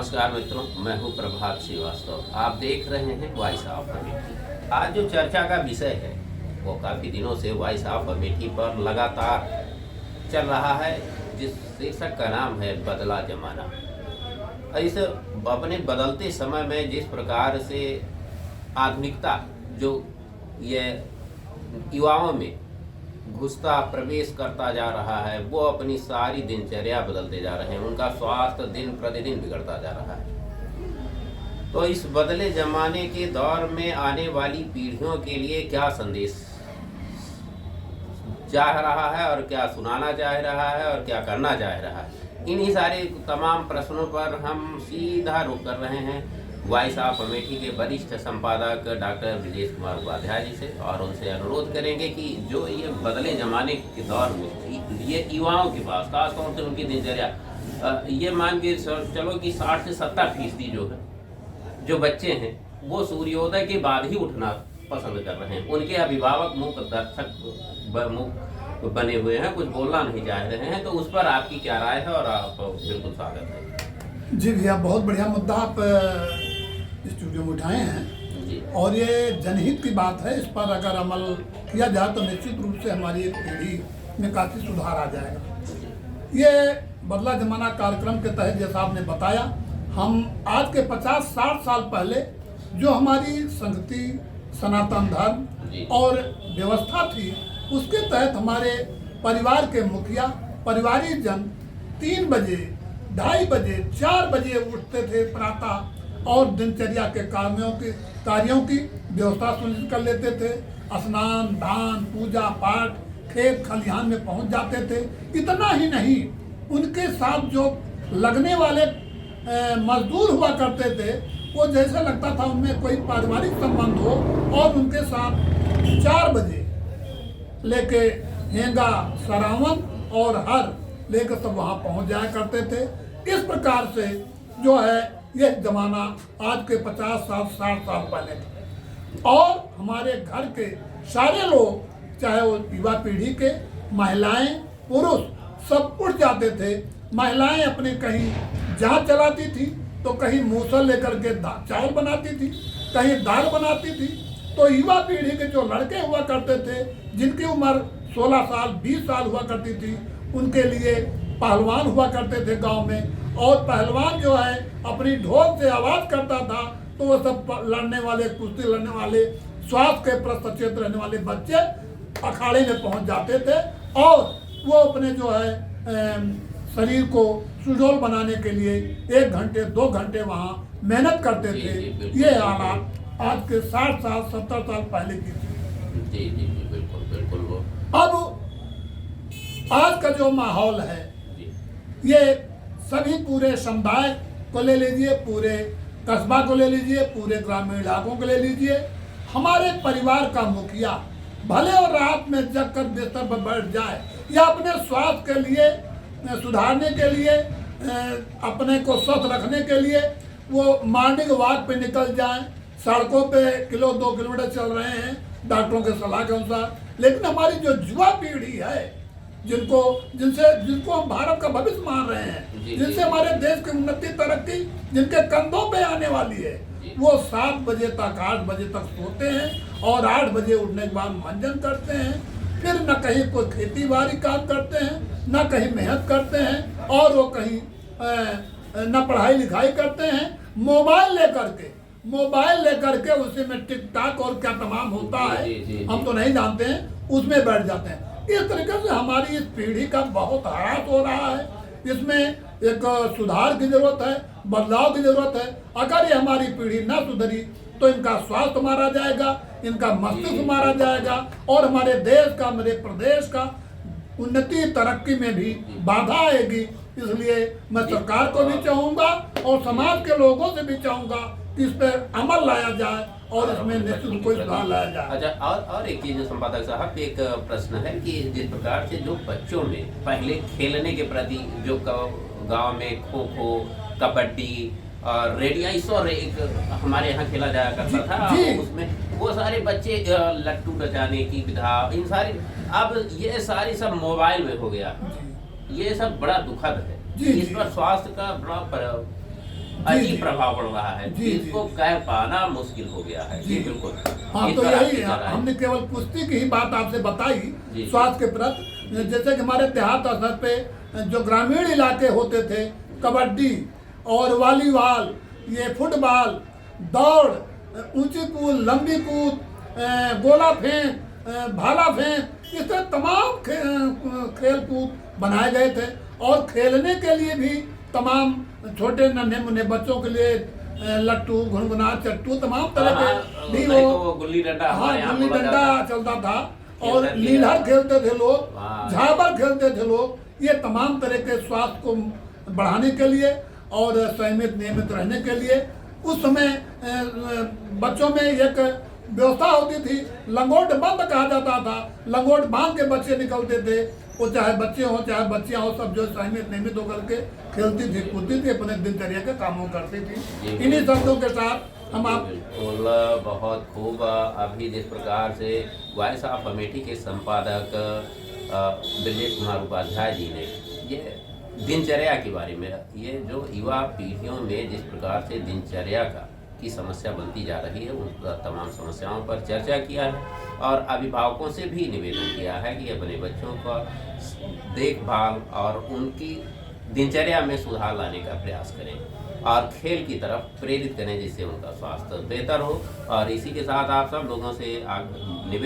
नमस्कार मित्रों, मैं हूं प्रभात श्रीवास्तव। आप देख रहे हैं वॉइस ऑफ अमेठी। आज जो चर्चा का विषय है वो काफ़ी दिनों से वॉइस ऑफ अमेठी पर लगातार चल रहा है, जिस शीर्षक का नाम है बदला जमाना। इस अपने बदलते समय में जिस प्रकार से आधुनिकता जो ये युवाओं में घुसता प्रवेश करता जा रहा है, वो अपनी सारी दिनचर्या बदलते जा रहे हैं। उनका स्वास्थ्य दिन प्रतिदिन बिगड़ता जा रहा है। तो इस बदले जमाने के दौर में आने वाली पीढ़ियों के लिए क्या संदेश चाह रहा है और क्या सुनाना चाह रहा है और क्या करना चाह रहा है, इन्हीं सारे तमाम प्रश्नों पर हम सीधा रुख कर रहे हैं वॉइस ऑफ अमेठी के वरिष्ठ संपादक डॉक्टर ब्रजेश कुमार उपाध्याय जी से, और उनसे अनुरोध करेंगे कि जो ये बदले जमाने के दौर में ये युवाओं के पास खासतौर से उनकी दिनचर्या, ये मान के चलो कि 60 से 70% जो बच्चे हैं वो सूर्योदय के बाद ही उठना पसंद कर रहे हैं। उनके अभिभावक मूक दर्शक बने हुए हैं, कुछ बोलना नहीं चाह रहे हैं। तो उस पर आपकी क्या राय है? और आप बिल्कुल स्वागत है। जी भैया, बहुत बढ़िया मुद्दा आप स्टूडियो में उठाए हैं और ये जनहित की बात है। इस पर अगर अमल किया जाए तो निश्चित रूप से हमारी एक पीढ़ी में काफ़ी सुधार आ जाएगा। ये बदला जमाना कार्यक्रम के तहत जैसा आपने बताया, हम आज के 50-60 साल पहले जो हमारी संगति, सनातन धर्म और व्यवस्था थी, उसके तहत हमारे परिवार के मुखिया, परिवारिक जन 3 बजे, 2:30 बजे, 4 बजे उठते थे प्रातः और दिनचर्या के कार्यों की व्यवस्था सुनिश्चित कर लेते थे। स्नान, दान, पूजा पाठ, खेत खलिहान में पहुंच जाते थे। इतना ही नहीं, उनके साथ जो लगने वाले मजदूर हुआ करते थे, वो जैसे लगता था उनमें कोई पारिवारिक संबंध हो, और उनके साथ 4 बजे लेके हेंगा, सरावन और हर लेकर सब वहाँ पहुँच जाया करते थे। इस प्रकार से जो है यह जमाना आज के 50-60 साल पहले था। और हमारे घर के सारे लोग, चाहे वो युवा पीढ़ी के, महिलाएं, पुरुष, सब उठ जाते थे। महिलाएं अपने कहीं जहाँ चलाती थी तो कहीं मूसल लेकर के चावल बनाती थी, कहीं दाल बनाती थी। तो युवा पीढ़ी के जो लड़के हुआ करते थे, जिनकी उम्र 16 साल 20 साल हुआ करती थी, उनके लिए पहलवान हुआ करते थे गांव में। और पहलवान जो है अपनी ढोल से आवाज़ करता था, तो वो सब लड़ने वाले, कुश्ती लड़ने वाले, स्वास्थ्य के प्रति सचेत रहने वाले बच्चे अखाड़े में पहुंच जाते थे और वो अपने जो है शरीर को सुडौल बनाने के लिए 1 घंटे 2 घंटे वहाँ मेहनत करते थे। ये हालात आज के 60 साल 70 साल पहले की थी। जी जी जी, बिल्कुल बिल्कुल। वो अब आज का जो माहौल है, ये सभी पूरे समुदाय को ले लीजिए, पूरे कस्बा को ले लीजिए, पूरे ग्रामीण इलाकों को ले लीजिए। हमारे परिवार का मुखिया भले और रात में जग कर बिस्तर पर बैठ जाए या अपने स्वास्थ्य के लिए सुधारने के लिए, अपने को स्वस्थ रखने के लिए वो मॉर्निंग वॉक पे निकल जाएं, सड़कों पे 1-2 किलोमीटर चल रहे हैं डॉक्टरों के सलाह के अनुसार। लेकिन हमारी जो युवा पीढ़ी है, जिनको हम भारत का भविष्य मान रहे हैं, जिनसे हमारे देश की उन्नति तरक्की जिनके कंधों पे आने वाली है, वो 7 बजे तक 8 बजे तक सोते हैं और 8 बजे उठने के बाद मंजन करते हैं। फिर न कहीं कोई खेती बाड़ी काम करते हैं, न कहीं मेहनत करते हैं, और वो कहीं न पढ़ाई लिखाई करते हैं। मोबाइल लेकर के उसी में टिकटॉक और क्या तमाम होता है, हम तो नहीं जानते हैं, उसमें बैठ जाते हैं। इस तरीके से हमारी इस पीढ़ी का बहुत ह्रास हो रहा है। इसमें एक सुधार की जरूरत है, बदलाव की जरूरत है। अगर ये हमारी पीढ़ी न सुधरी तो इनका स्वास्थ्य मारा जाएगा, इनका मस्तिष्क मारा जाएगा, और हमारे देश का, हमारे प्रदेश का उन्नति तरक्की में भी बाधा आएगी। इसलिए मैं सरकार को भी चाहूँगा और समाज के लोगों से भी चाहूँगा कि इस पर अमल लाया जाए और इसमें निश्चित कोई सुधार लाया जाए। अच्छा, और एक चीज़ संपादक साहब, एक प्रश्न है कि जिस प्रकार से जो बच्चों में पहले खेलने के प्रति जो गांव में खो खो, कबड्डी और रेडियाइस और एक हमारे यहाँ खेला जाया करता था, उसमें वो सारे बच्चे लट्टू बजाने की विधा, इन सारी, अब ये सारी सब मोबाइल में हो गया। ये सब बड़ा दुखद है। इस पर स्वास्थ्य का बड़ा अजीब प्रभाव पड़ रहा है, जी, इसको कह पाना मुश्किल हो गया है। जी बिल्कुल। हाँ, इस तो पर आपकी यही क्या राय है? हमने केवल कुश्ती की ही बात आपसे बताई जी। स्वास्थ्य के प्रति। जैसे कि हमारे देहात स्तर पे जो ग्रामीण इलाके होते थे, कबड्डी और वॉलीबॉल, ये फुटबॉल, दौड़, ऊंची कूद, लंबी कूद, गोला फेंक, भाला फेंक, इस तरह तमाम खेल कूद बनाए गए थे। और खेलने के लिए भी तमाम छोटे नन्हे मुन्ने बच्चों के लिए लट्टू, घुनघुना, चट्टू, तमाम तरह के भी नहीं वो तो गुल्ली डंडा हाँ, हमारे यहाँ गुल्ली बोला डंडा जाता है। चलता था और खेलते थे। लीलर खेलते थे लोग, हाँ। झाबर खेलते थे लोग। ये तमाम तरह के स्वास्थ्य को बढ़ाने के लिए और संयमित नियमित रहने के लिए उस समय बच्चों में एक व्यवस्था होती थी, लंगोट बंद कहा जाता था। लंगोट बांध के बच्चे निकलते थे, वो चाहे बच्चे हों चाहे बच्चियां हों, सब जो संयमित नियमित होकर के खेलती थी, कूदती थी, अपने दिनचर्या के कामों करती थी। इन्हीं शब्दों के साथ हम आप बिल्कुल बहुत खूब। अभी जिस प्रकार से वॉइस ऑफ अमेठी के संपादक ब्रजेश कुमार उपाध्याय जी ने ये दिनचर्या के बारे में, ये जो युवा पीढ़ियों में जिस प्रकार से दिनचर्या की समस्या बनती जा रही है, उन तमाम समस्याओं पर चर्चा किया है और अभिभावकों से भी निवेदन किया है कि अपने बच्चों का देखभाल और उनकी दिनचर्या में सुधार लाने का प्रयास करें और खेल की तरफ प्रेरित करें, जिससे उनका स्वास्थ्य बेहतर हो। और इसी के साथ आप सब लोगों से निवेदन